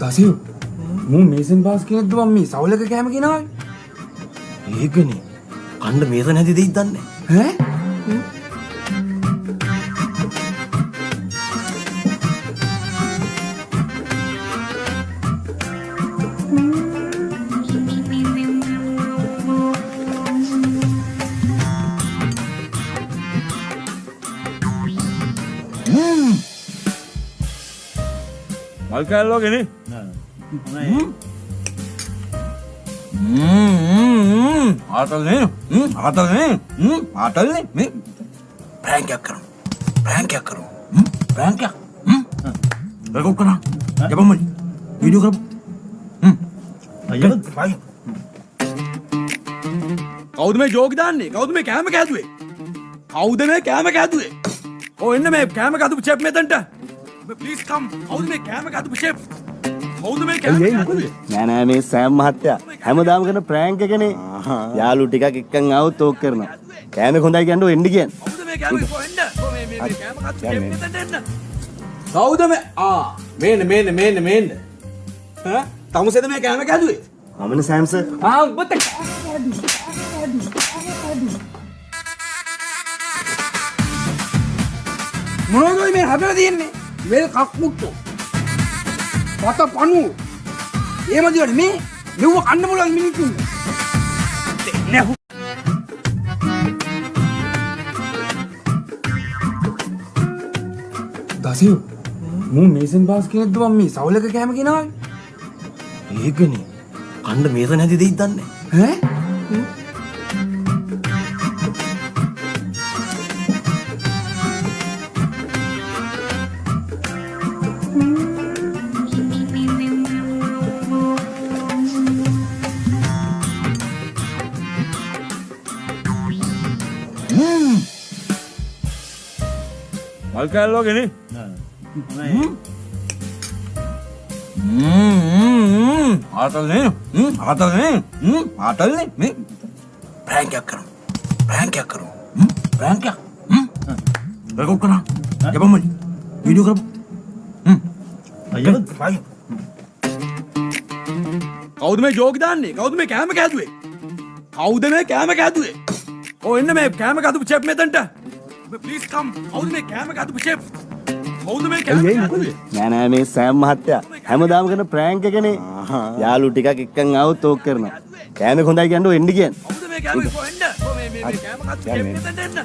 දසියු මූ mason pass කෙනෙක්ද මම මේ සවුලක කෑම ගෙනාවේ. ඒකනේ. කණ්ඩ මේසන් හැදි දෙයිද දන්නේ. ඈ? මල් කෑල්ලෝ ගෙනේ. ආතල්නේ. ආතල්නේ. මේ ප්‍රෑන්ක් එකක් කරමු. ප්‍රෑන්ක් එකක් කරමු. ප්‍රෑන්ක් එකක්. රෙකෝඩ් කරා. යපම් මලි. වීඩියෝ කරමු. අයියෝ. කවුද මේ ජෝක් දාන්නේ? කවුද මේ කෑම කෑදුවේ? කවුද මේ කෑම කෑදුවේ? ඔය එන්න මේ කෑම කෑදපු චෙෆ් මෙතනට. ප්ලීස් කම්. කවුද මේ කෑම කෑදපු චෙෆ්? කවුද මේ කෑම කෑදුවේ? නෑ මේ සෑම් මහත්තයා හැමදාම කරන ප්‍රෑන්ක් එකනේ. යාළු ටිකක් එක්කන් ආවොත් ඕක කරනවා. කෑමක හොඳයි කියන්නේ එන්න කියන්නේ. කවුද මේ කෑම කොහෙන්ද? මේ කෑම කෑදපු චෙෆ් මෙතනට එන්න. කවුද මේ? මේන්න. ඈ? තමුසෙද මේ කෑම කෑදුවේ? අමන සෑම්ස උඹට මොනවද මේ හදලා තියෙන්නේ? වෙල් කක්මුට්ටු. වත පණු. එහෙම දිවට මේ මෙව කන්න පුළුවන් මිනිත්තුන්ට. දෙන්නේ දසියු මූ මේසන් පාස් කෙනෙක්ද මම මේ සවුලක කෑම ගෙනාවේ. ඒකනේ. කණ්ඩ මේසන් හැදි දෙයිද දන්නේ. ඈ? මල් කෑල්ලෝ ගෙනේ. ආතල්නේ. ආතල්නේ. මේ ප්‍රෑන්ක් එකක් කරමු. ප්‍රෑන්ක් එකක් කරමු. ප්‍රෑන්ක් එකක්. රෙකෝඩ් කරා. යපම් මලි. වීඩියෝ කරමු. අයියෝ. කවුද මේ ජෝක් දාන්නේ? කවුද මේ කෑම කෑදුවේ? කවුද මේ කෑම කෑදුවේ? ඔය එන්න මේ කෑම කෑදපු චෙෆ් මෙතනට. ප්ලීස් කම්. කවුද මේ කෑම කෑදපු චෙෆ්? කවුද මේ කෑම කෑදුවේ? නෑ මේ සෑම් මහත්තයා හැමදාම කරන ප්‍රෑන්ක් එකනේ. යාළු ටිකක් එක්කන් ආවොත් ඕක කරනවා. කෑමක හොඳයි කියන්නේ එන්න කියන්නේ. කවුද මේ කෑම කොහෙන්ද? මේ කෑම කෑදපු චෙෆ් මෙතනට එන්න.